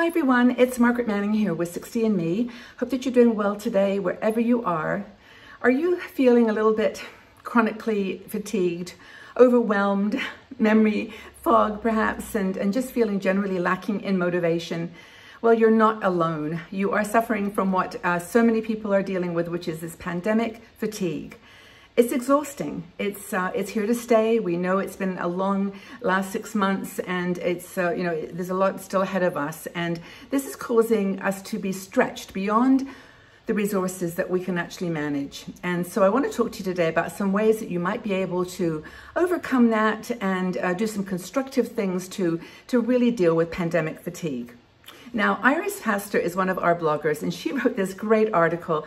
Hi everyone, it's Margaret Manning here with 60andMe. Hope that you're doing well today wherever you are. Are you feeling a little bit chronically fatigued, overwhelmed, memory fog perhaps, and just feeling generally lacking in motivation? Well, you're not alone. You are suffering from what so many people are dealing with, which is this pandemic fatigue. It's exhausting. It's here to stay. We know it's been a long last 6 months, and it's there's a lot still ahead of us, and this is causing us to be stretched beyond the resources that we can actually manage. And so I want to talk to you today about some ways that you might be able to overcome that and do some constructive things to really deal with pandemic fatigue. Now, Iris Pastor is one of our bloggers, and she wrote this great article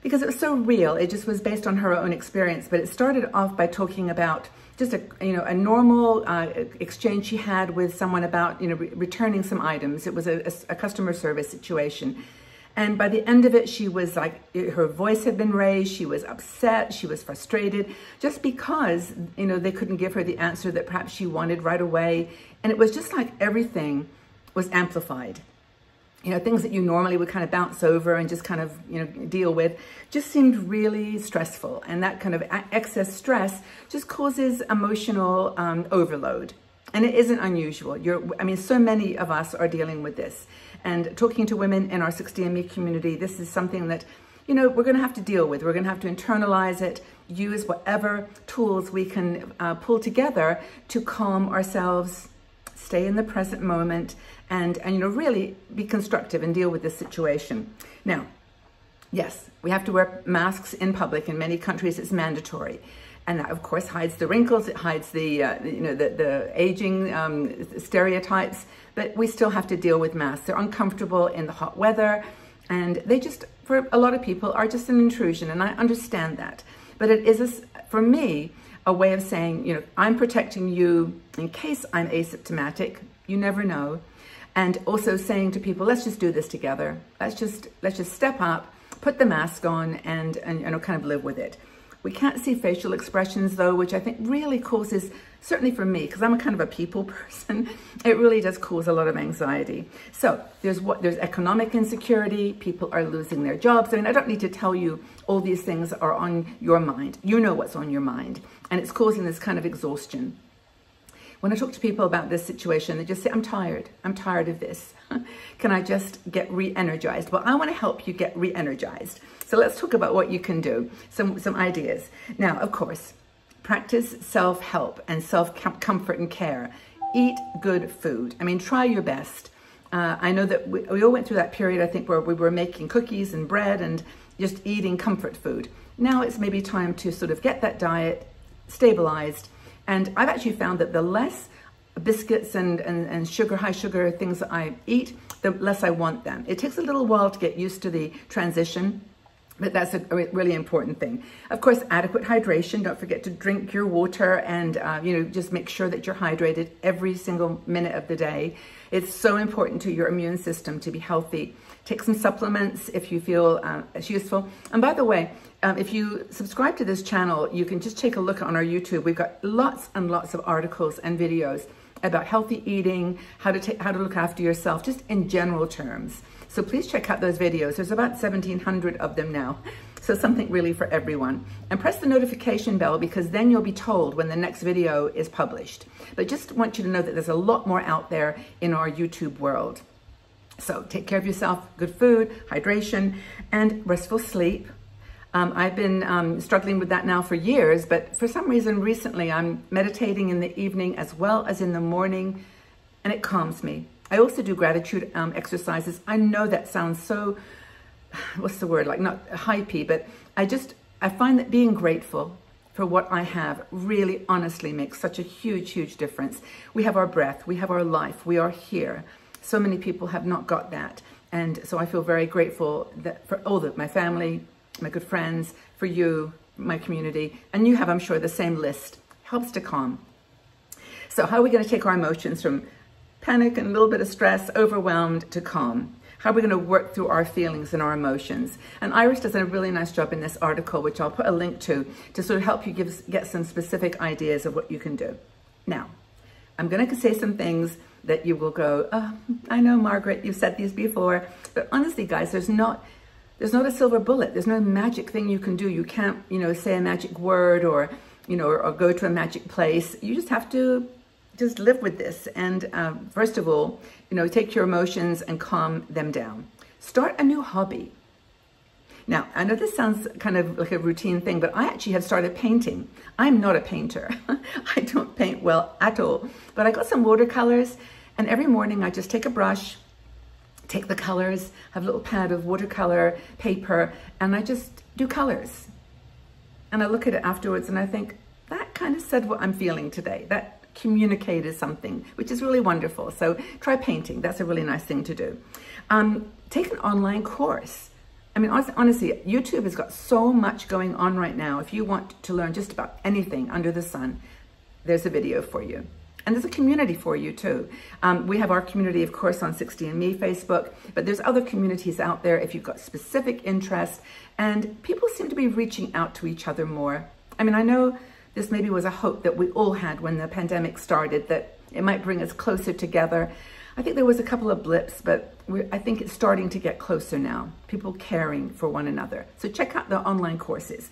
because it was so real. It just was based on her own experience, but it started off by talking about just a normal exchange she had with someone about returning some items. It was a customer service situation, and by the end of it, she was like, her voice had been raised. She was upset. She was frustrated, just because they couldn't give her the answer that perhaps she wanted right away, and it was just like everything was amplified. Things that you normally would kind of bounce over and just kind of, deal with just seemed really stressful. And that kind of excess stress just causes emotional overload. And it isn't unusual. So many of us are dealing with this. And talking to women in our 60andMe community, this is something that, we're going to have to deal with. We're going to have to internalize it, use whatever tools we can pull together to calm ourselves, stay in the present moment, and really be constructive and deal with this situation. Now, yes, we have to wear masks in public. In many countries, it's mandatory. And that, of course, hides the wrinkles. It hides the aging stereotypes. But we still have to deal with masks. They're uncomfortable in the hot weather. And they just, for a lot of people, are just an intrusion. And I understand that. But it is, for me, a way of saying, I'm protecting you in case I'm asymptomatic. You never know. And also saying to people, let's just do this together. Let's just step up, put the mask on, and kind of live with it. We can't see facial expressions though, which I think really causes, certainly for me, because I'm a kind of a people person, it really does cause a lot of anxiety. So there's economic insecurity. People are losing their jobs. I don't need to tell you all these things are on your mind. You know what's on your mind, and it's causing this kind of exhaustion. When I talk to people about this situation, they just say, I'm tired of this. Can I just get re-energized? Well, I want to help you get re-energized. So let's talk about what you can do, some ideas. Now, of course, practice self-help and self-comfort and care. Eat good food. Try your best. I know that we all went through that period, I think, where we were making cookies and bread and just eating comfort food. Now it's maybe time to sort of get that diet stabilized. And I've actually found that the less biscuits and sugar, high sugar things that I eat, the less I want them. It takes a little while to get used to the transition, but that's a really important thing. Of course, adequate hydration. Don't forget to drink your water and, just make sure that you're hydrated every single minute of the day. It's so important to your immune system to be healthy. Take some supplements if you feel it's useful. And by the way, if you subscribe to this channel, you can just take a look on our YouTube. We've got lots and lots of articles and videos about healthy eating, how to look after yourself, just in general terms. So please check out those videos. There's about 1,700 of them now. So something really for everyone. And press the notification bell, because then you'll be told when the next video is published. But just want you to know that there's a lot more out there in our YouTube world. So take care of yourself, good food, hydration, and restful sleep. I've been struggling with that now for years, but for some reason recently I'm meditating in the evening as well as in the morning, and it calms me. I also do gratitude exercises. I know that sounds so, what's the word, like not hypey, but I find that being grateful for what I have really honestly makes such a huge, huge difference. We have our breath, we have our life, we are here. So many people have not got that. And so I feel very grateful that for all my family, my good friends, for you, my community, and you have, I'm sure, the same list. Helps to calm. So how are we going to take our emotions from panic and a little bit of stress, overwhelmed, to calm? How are we going to work through our feelings and our emotions? And Iris does a really nice job in this article, which I'll put a link to sort of help you get some specific ideas of what you can do. Now, I'm going to say some things that you will go, oh, I know, Margaret, you've said these before. But honestly, guys, there's not a silver bullet. There's no magic thing you can do. You can't, say a magic word or go to a magic place. You just have to just live with this. And first of all, take your emotions and calm them down. Start a new hobby. Now, I know this sounds kind of like a routine thing, but I actually have started painting. I'm not a painter. I don't paint well at all. But I got some watercolors, and every morning I just take a brush, take the colors, have a little pad of watercolor paper, and I just do colors. And I look at it afterwards and I think, that kind of said what I'm feeling today. That communicated something, which is really wonderful. So try painting. That's a really nice thing to do. Take an online course. I mean, honestly, YouTube has got so much going on right now. If you want to learn just about anything under the sun, there's a video for you. And there's a community for you too. We have our community, of course, on 60andMe Facebook, but there's other communities out there if you've got specific interest. And people seem to be reaching out to each other more. I mean, I know this maybe was a hope that we all had when the pandemic started, that it might bring us closer together. I think there was a couple of blips, but I think it's starting to get closer now. People caring for one another. So check out the online courses.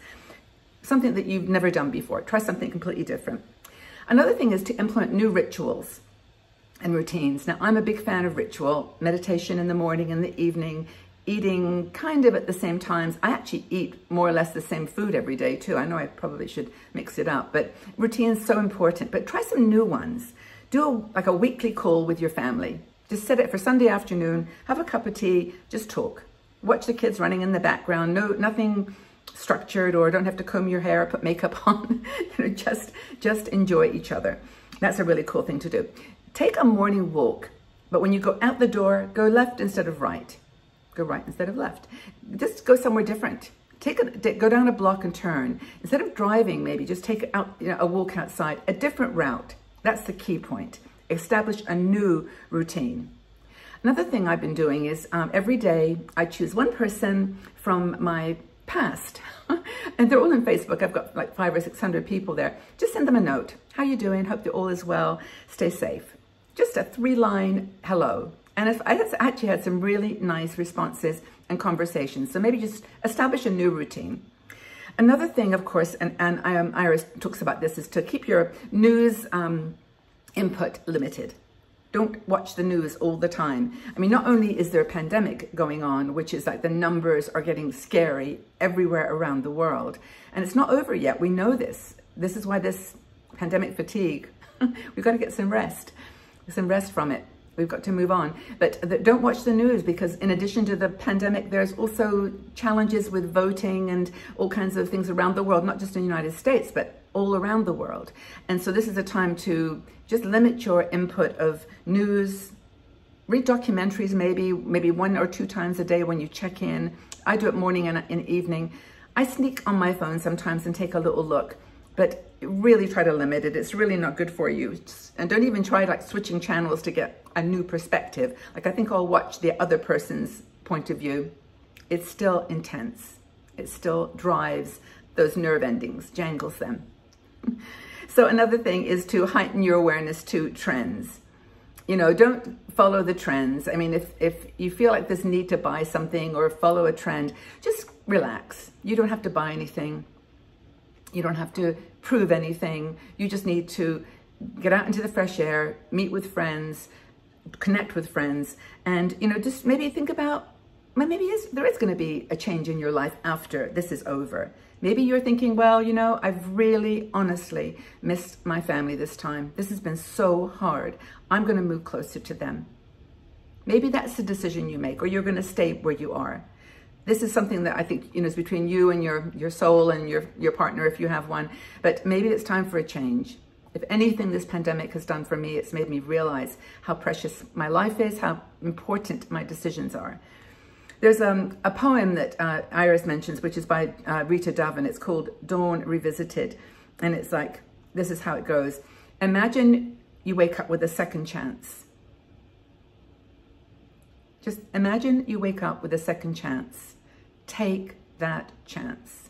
Something that you've never done before. Try something completely different. Another thing is to implement new rituals and routines. Now, I'm a big fan of ritual, meditation in the morning and the evening, eating kind of at the same times. I actually eat more or less the same food every day too. I know I probably should mix it up, but routine is so important. But try some new ones. Do like a weekly call with your family. Just set it for Sunday afternoon, have a cup of tea, just talk. Watch the kids running in the background. No, nothing structured, or don't have to comb your hair or put makeup on. Just enjoy each other. That's a really cool thing to do. Take a morning walk, but when you go out the door, go left instead of right. Go right instead of left. Just go somewhere different. Go down a block and turn. Instead of driving, maybe just take out a walk outside, a different route. That's the key point. Establish a new routine. Another thing I've been doing is every day I choose one person from my past, and they're all on Facebook. I've got like 500 or 600 people there. Just send them a note. How you doing? Hope that all is well. Stay safe. Just a 3-line hello. And I actually had some really nice responses and conversations. So maybe just establish a new routine. Another thing, of course, and Iris talks about this, is to keep your news input limited. Don't watch the news all the time. I mean, not only is there a pandemic going on, which is like the numbers are getting scary everywhere around the world, and it's not over yet. We know this. This is why this pandemic fatigue, we've got to get some rest from it. We've got to move on. But don't watch the news, because in addition to the pandemic, there's also challenges with voting and all kinds of things around the world, not just in the United States, but all around the world. And so this is a time to just limit your input of news. Read documentaries maybe 1 or 2 times a day when you check in. I do it morning and in evening. I sneak on my phone sometimes and take a little look, but really try to limit it. It's really not good for you. And don't even try like switching channels to get a new perspective. Like, I think I'll watch the other person's point of view. It's still intense. It still drives those nerve endings, jangles them. So another thing is to heighten your awareness to trends. Don't follow the trends. I mean, if you feel like this need to buy something or follow a trend, just relax. You don't have to buy anything. You don't have to prove anything. You just need to get out into the fresh air, meet with friends, connect with friends, and, just maybe think about, well, maybe there is going to be a change in your life after this is over. Maybe you're thinking, well, I've really honestly missed my family this time. This has been so hard. I'm going to move closer to them. Maybe that's the decision you make, or you're going to stay where you are. This is something that I think, is between you and your soul and your partner, if you have one. But maybe it's time for a change. If anything this pandemic has done for me, it's made me realize how precious my life is, how important my decisions are. There's a poem that Iris mentions, which is by Rita Davin. It's called Dawn Revisited. And it's like, this is how it goes. Imagine you wake up with a second chance. Just imagine you wake up with a second chance. Take that chance.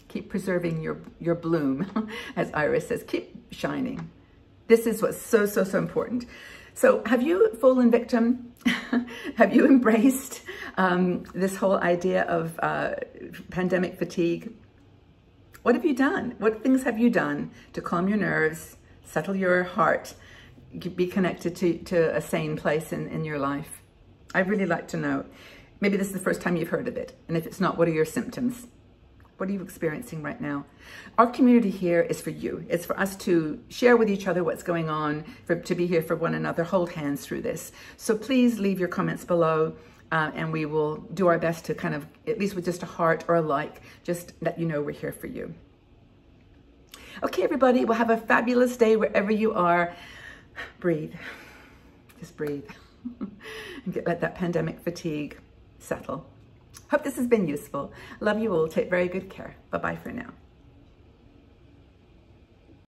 Keep preserving your bloom, as Iris says. Keep shining. This is what's so, so, so important. So have you fallen victim? Have you embraced this whole idea of pandemic fatigue? What have you done? What things have you done to calm your nerves, settle your heart, be connected to a sane place in your life? I'd really like to know. Maybe this is the first time you've heard of it. And if it's not, what are your symptoms? What are you experiencing right now? Our community here is for you. It's for us to share with each other what's going on, to be here for one another, hold hands through this. So please leave your comments below and we will do our best to kind of, at least with just a heart or a like, just let you know we're here for you. Okay, everybody, well, have a fabulous day wherever you are. Breathe. Just breathe. And let that pandemic fatigue settle. Hope this has been useful. Love you all. Take very good care. Bye-bye for now.